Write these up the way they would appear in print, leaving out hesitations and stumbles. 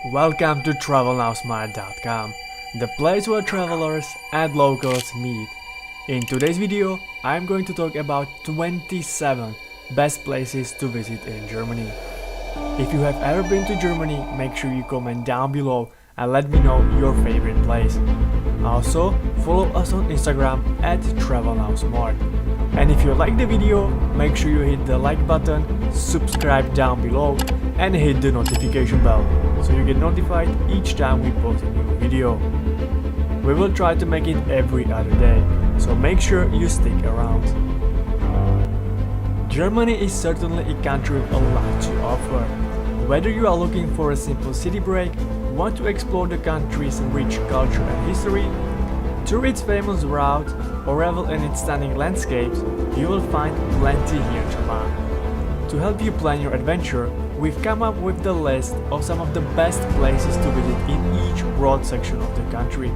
Welcome to TravelNowSmart.com, the place where travelers and locals meet. In today's video, I'm going to talk about 27 best places to visit in Germany. If you have ever been to Germany, make sure you comment down below and let me know your favorite place. Also, follow us on Instagram at TravelNowSmart. And if you like the video, make sure you hit the like button, subscribe down below and hit the notification bell so you get notified each time we post a new video. We will try to make it every other day, so make sure you stick around. Germany is certainly a country with a lot to offer. Whether you are looking for a simple city break, want to explore the country's rich culture and history, tour its famous route, or revel in its stunning landscapes, you will find plenty here to learn. To help you plan your adventure, we've come up with the list of some of the best places to visit in each broad section of the country,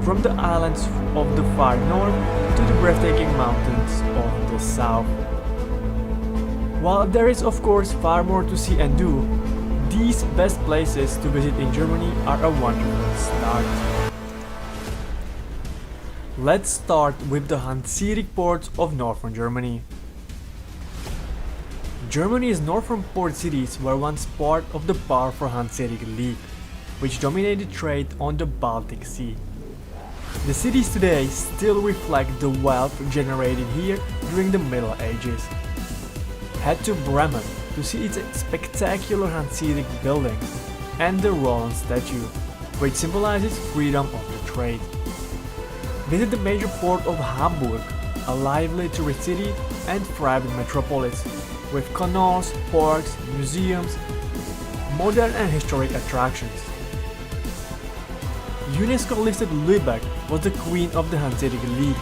from the islands of the far north to the breathtaking mountains of the south. While there is of course far more to see and do, these best places to visit in Germany are a wonderful start. Let's start with the Hanseatic ports of northern Germany. Germany's northern port cities were once part of the powerful Hanseatic League, which dominated trade on the Baltic Sea. The cities today still reflect the wealth generated here during the Middle Ages. Head to Bremen to see its spectacular Hanseatic buildings and the Roland statue, which symbolizes freedom of the trade. Visit the major port of Hamburg, a lively tourist city and thriving metropolis, with canals, parks, museums, modern and historic attractions. UNESCO-listed Lübeck was the queen of the Hanseatic League,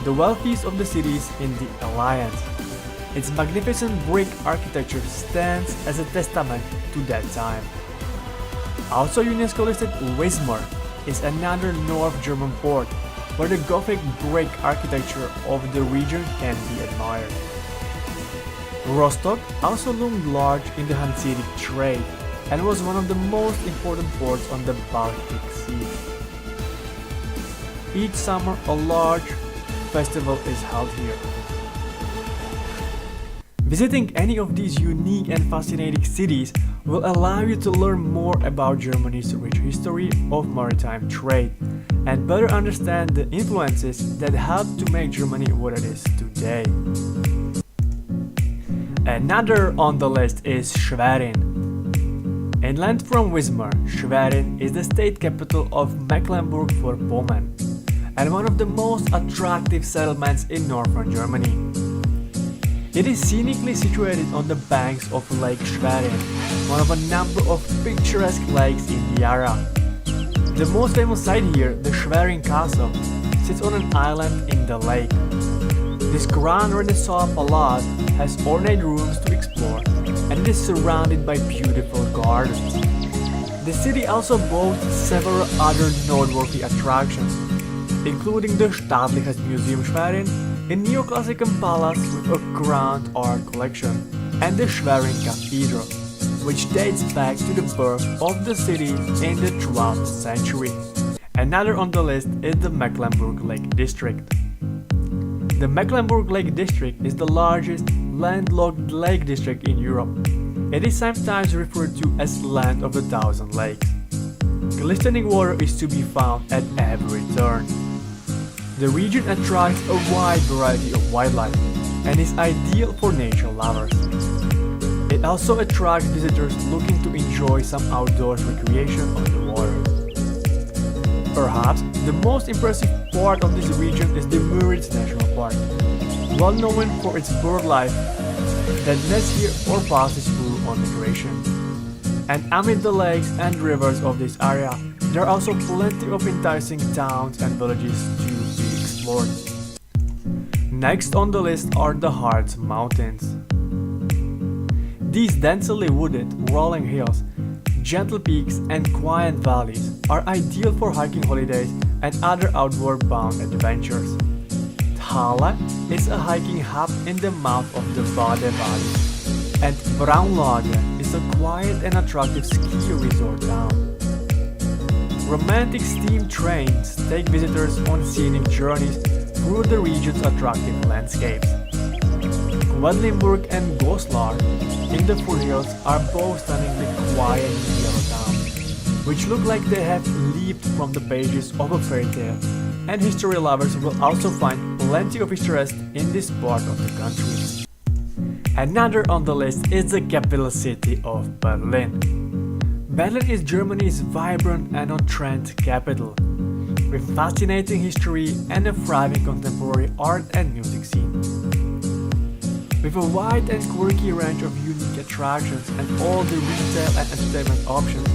the wealthiest of the cities in the alliance. Its magnificent brick architecture stands as a testament to that time. Also UNESCO-listed Wismar is another North German port, where the Gothic brick architecture of the region can be admired. Rostock also loomed large in the Hanseatic trade and was one of the most important ports on the Baltic Sea. Each summer a large festival is held here. Visiting any of these unique and fascinating cities will allow you to learn more about Germany's rich history of maritime trade and better understand the influences that helped to make Germany what it is today. Another on the list is Schwerin. Inland from Wismar, Schwerin is the state capital of Mecklenburg-Vorpommern and one of the most attractive settlements in northern Germany. It is scenically situated on the banks of Lake Schwerin, one of a number of picturesque lakes in the area. The most famous site here, the Schwerin Castle, sits on an island in the lake. This Grand Renaissance palace has ornate rooms to explore, and it is surrounded by beautiful gardens. The city also boasts several other noteworthy attractions, including the Staatliches Museum Schwerin, a neoclassical palace with a grand art collection, and the Schwerin Cathedral, which dates back to the birth of the city in the 12th century. Another on the list is the Mecklenburg Lake District. The Mecklenburg Lake District is the largest landlocked lake district in Europe. It is sometimes referred to as Land of the Thousand Lakes. Glistening water is to be found at every turn. The region attracts a wide variety of wildlife and is ideal for nature lovers. It also attracts visitors looking to enjoy some outdoors recreation on the water. Perhaps the most impressive part of this region is the Müritz National Park, well known for its bird life that nests here or passes through on migration. And amid the lakes and rivers of this area, there are also plenty of enticing towns and villages to be explored. Next on the list are the Harz Mountains. These densely wooded, rolling hills, gentle peaks and quiet valleys are ideal for hiking holidays and other outward-bound adventures. Halle is a hiking hub in the mouth of the Bade Valley, and Braunlage is a quiet and attractive ski resort town. Romantic steam trains take visitors on scenic journeys through the region's attractive landscapes. Quedlinburg and Goslar in the foothills are both stunningly quiet yellow towns, which look like they have leaped from the pages of a fairy tale, and history lovers will also find plenty of interest in this part of the country. Another on the list is the capital city of Berlin. Berlin is Germany's vibrant and on-trend capital, with fascinating history and a thriving contemporary art and music scene. With a wide and quirky range of unique attractions and all the retail and entertainment options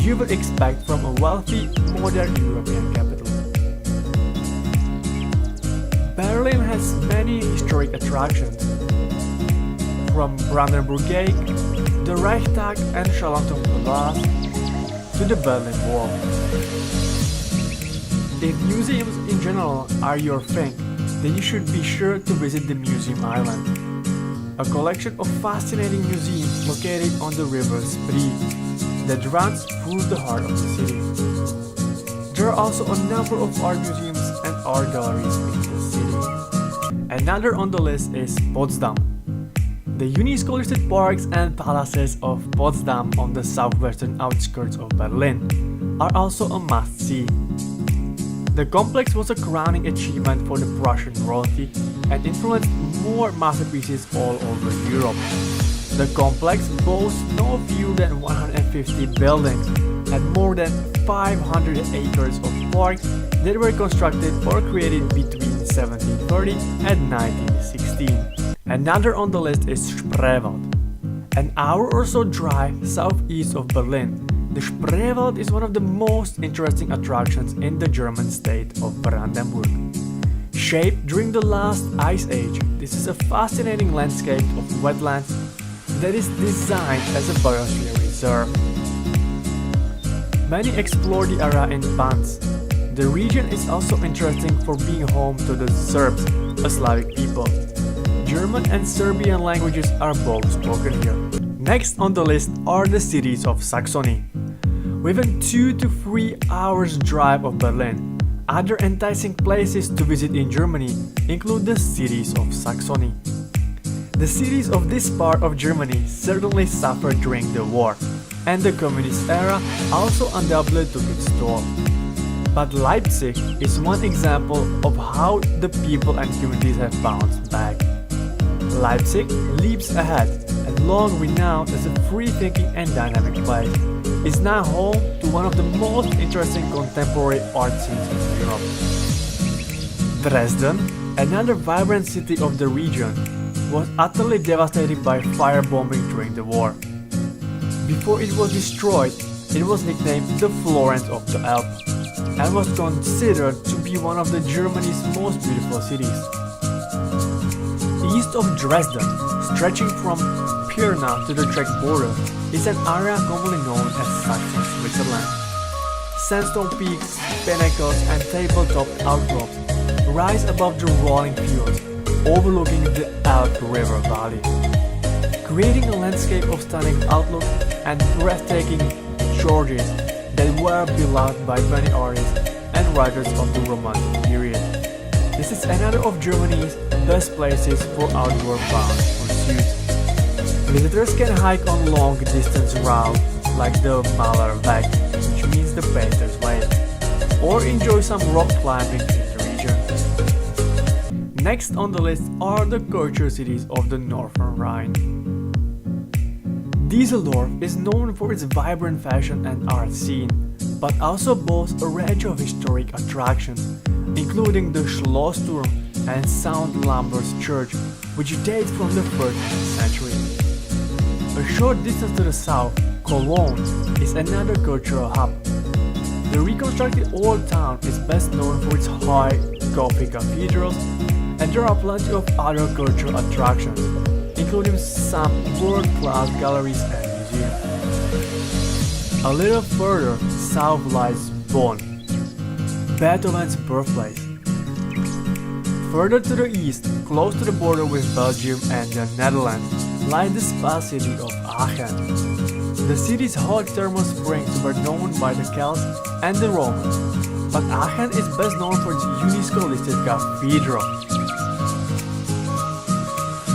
you would expect from a wealthy, modern European capital. Berlin has many historic attractions, from Brandenburg Gate, the Reichstag and Charlottenpalast to the Berlin Wall. If museums in general are your thing, then you should be sure to visit the Museum Island, a collection of fascinating museums located on the river Spree that runs through the heart of the city. There are also a number of art museums and art galleries in the city. Another on the list is Potsdam. The UNESCO listed parks and palaces of Potsdam on the southwestern outskirts of Berlin are also a must-see. The complex was a crowning achievement for the Prussian royalty and influenced more masterpieces all over Europe. The complex boasts no fewer than 150 buildings and more than 500 acres of parks that were constructed or created between 1730 and 1916. Another on the list is Spreewald. An hour or so drive southeast of Berlin, the Spreewald is one of the most interesting attractions in the German state of Brandenburg. Shaped during the last ice age, this is a fascinating landscape of wetlands that is designed as a biosphere reserve. Many explore the area in bands. The region is also interesting for being home to the Serbs, a Slavic people. German and Serbian languages are both spoken here. Next on the list are the cities of Saxony. Within 2 to 3 hours drive of Berlin, other enticing places to visit in Germany include the cities of Saxony. The cities of this part of Germany certainly suffered during the war, and the communist era also undoubtedly took its toll. But Leipzig is one example of how the people and communities have bounced back. Leipzig leaps ahead, and long renowned as a free-thinking and dynamic place, is now home to one of the most interesting contemporary art scenes in Europe. Dresden, another vibrant city of the region, was utterly devastated by firebombing during the war. Before it was destroyed, it was nicknamed the Florence of the Alps and was considered to be one of Germany's most beautiful cities. East of Dresden, stretching from Pirna to the Czech border, is an area commonly known as Saxon Switzerland. Sandstone peaks, pinnacles and tabletop outcrops rise above the rolling fields, overlooking the Elbe River Valley, creating a landscape of stunning outlook and breathtaking gorges that were beloved by many artists and writers of the Romantic period. This is another of Germany's best places for outward-bound pursuits. Visitors can hike on long-distance routes like the Malerweg, which means the Painter's Way, or enjoy some rock climbing in the region. Next on the list are the culture cities of the Northern Rhine. Düsseldorf is known for its vibrant fashion and art scene, but also boasts a range of historic attractions, including the Schlossturm and St. Lambert's Church, which dates from the 13th century. A short distance to the south, Cologne is another cultural hub. The reconstructed old town is best known for its high Gothic cathedrals, and there are plenty of other cultural attractions, including some world-class galleries and museums. A little further south lies Bonn, Beethoven's birthplace. Further to the east, close to the border with Belgium and the Netherlands, lies the spa city of Aachen. The city's hot thermal springs were known by the Celts and the Romans, but Aachen is best known for its UNESCO-listed cathedral.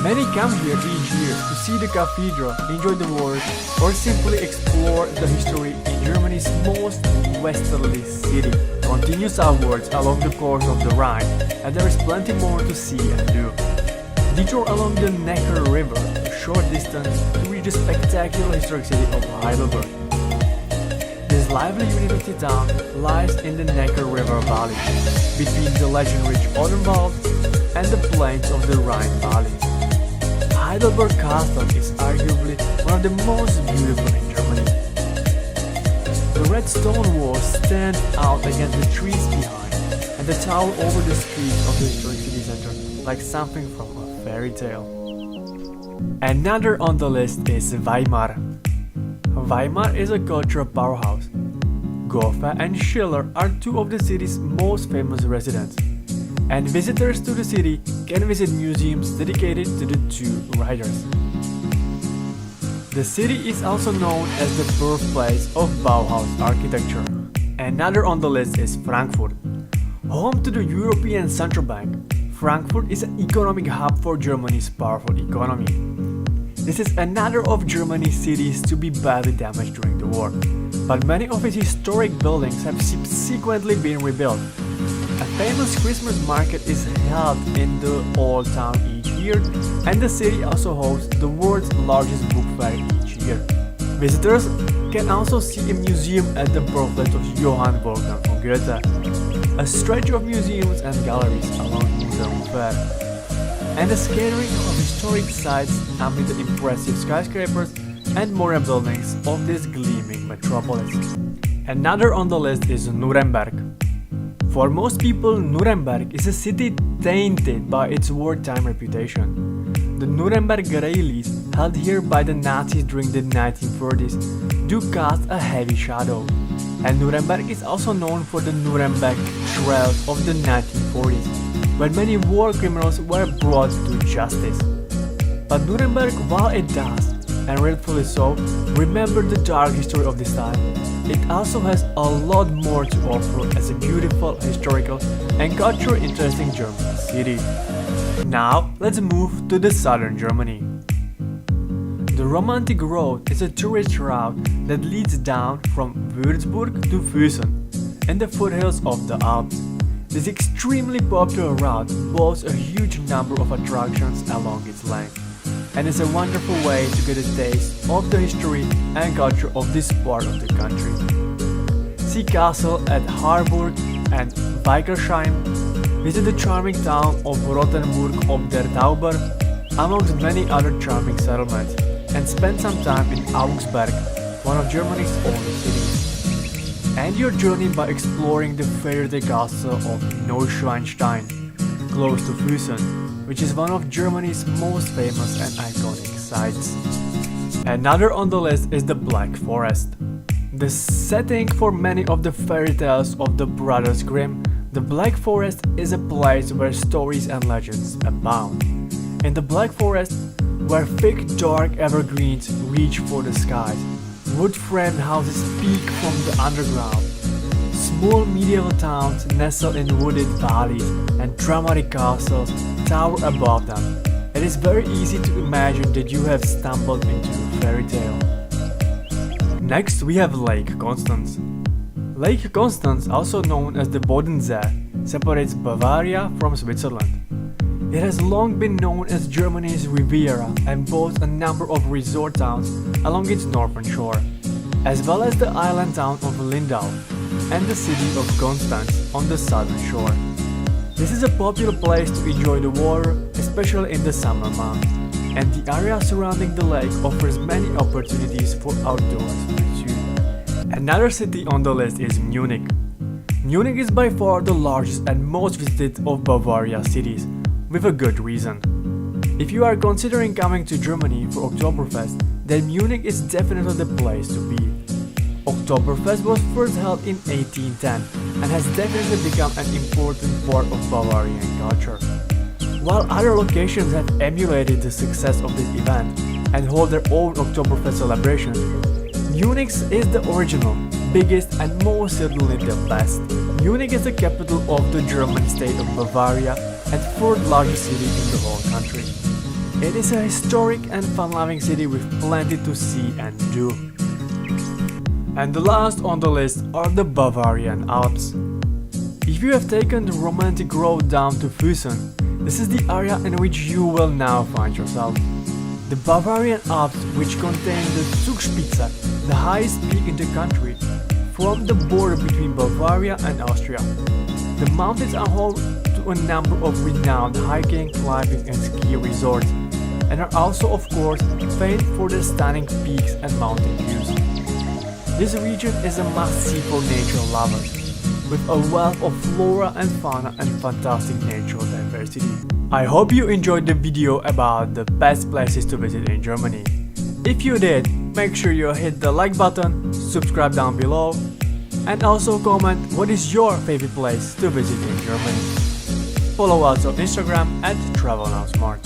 Many come here each year to see the cathedral, enjoy the water, or simply explore the history in Germany's most westerly city. Continue southwards along the course of the Rhine, and there is plenty more to see and do. Detour along the Neckar River, a short distance to reach the spectacular historic city of Heidelberg. This lively university town lies in the Neckar River Valley, between the legend-rich Odenwald and the plains of the Rhine Valley. Heidelberg Castle is arguably one of the most beautiful in Germany. The red stone walls stand out against the trees behind, and the tower over the streets of the historic city center like something from a fairy tale. Another on the list is Weimar. Weimar is a cultural powerhouse. Goethe and Schiller are two of the city's most famous residents, and visitors to the city can visit museums dedicated to the two writers. The city is also known as the birthplace of Bauhaus architecture. Another on the list is Frankfurt. Home to the European Central Bank, Frankfurt is an economic hub for Germany's powerful economy. This is another of Germany's cities to be badly damaged during the war, but many of its historic buildings have subsequently been rebuilt. A famous Christmas market is held in the old town each year, and the city also hosts the world's largest book fair each year. Visitors can also see a museum at the birthplace of Johann Wolfgang von Goethe, a stretch of museums and galleries along the fair, and a scattering of historic sites amid the impressive skyscrapers and modern buildings of this gleaming metropolis. Another on the list is Nuremberg. For most people, Nuremberg is a city tainted by its wartime reputation. The Nuremberg rallies held here by the Nazis during the 1930s do cast a heavy shadow, and Nuremberg is also known for the Nuremberg trials of the 1940s, when many war criminals were brought to justice. But Nuremberg, while it does, and rightfully so, remember the dark history of this time, it also has a lot more to offer as a beautiful, historical, and culturally interesting German city. Now, let's move to the southern Germany. The Romantic Road is a tourist route that leads down from Würzburg to Füssen, in the foothills of the Alps. This extremely popular route boasts a huge number of attractions along its length, and is a wonderful way to get a taste of the history and culture of this part of the country. See Castle at Harburg and Weikersheim, visit the charming town of Rothenburg ob der Tauber, amongst many other charming settlements, and spend some time in Augsburg, one of Germany's oldest cities. End your journey by exploring the fairy castle of Neuschwanstein, close to Füssen, which is one of Germany's most famous and iconic sites. Another on the list is the Black Forest. The setting for many of the fairy tales of the Brothers Grimm, the Black Forest is a place where stories and legends abound. In the Black Forest, where thick dark evergreens reach for the skies, wood-framed houses peek from the underground, small medieval towns nestle in wooded valleys, and dramatic castles tower above them. It is very easy to imagine that you have stumbled into a fairy tale. Next we have Lake Constance. Lake Constance, also known as the Bodensee, separates Bavaria from Switzerland. It has long been known as Germany's Riviera and boasts a number of resort towns along its northern shore, as well as the island town of Lindau and the city of Constance on the southern shore. This is a popular place to enjoy the water, especially in the summer months, and the area surrounding the lake offers many opportunities for outdoors pursuit. Another city on the list is Munich. Munich is by far the largest and most visited of Bavaria cities, with a good reason. If you are considering coming to Germany for Oktoberfest, then Munich is definitely the place to be. Oktoberfest was first held in 1810 and has definitely become an important part of Bavarian culture. While other locations have emulated the success of this event and hold their own Oktoberfest celebrations, Munich is the original, biggest and most certainly the best. Munich is the capital of the German state of Bavaria and fourth largest city in the whole country. It is a historic and fun-loving city with plenty to see and do. And the last on the list are the Bavarian Alps. If you have taken the romantic road down to Füssen, this is the area in which you will now find yourself. The Bavarian Alps, which contain the Zugspitze, the highest peak in the country, form the border between Bavaria and Austria. The mountains are home to a number of renowned hiking, climbing and ski resorts, and are also of course famed for their stunning peaks and mountain views. This region is a must-see for nature lovers, with a wealth of flora and fauna and fantastic natural diversity. I hope you enjoyed the video about the best places to visit in Germany. If you did, make sure you hit the like button, subscribe down below, and also comment what is your favorite place to visit in Germany. Follow us on Instagram @TravelNowSmart.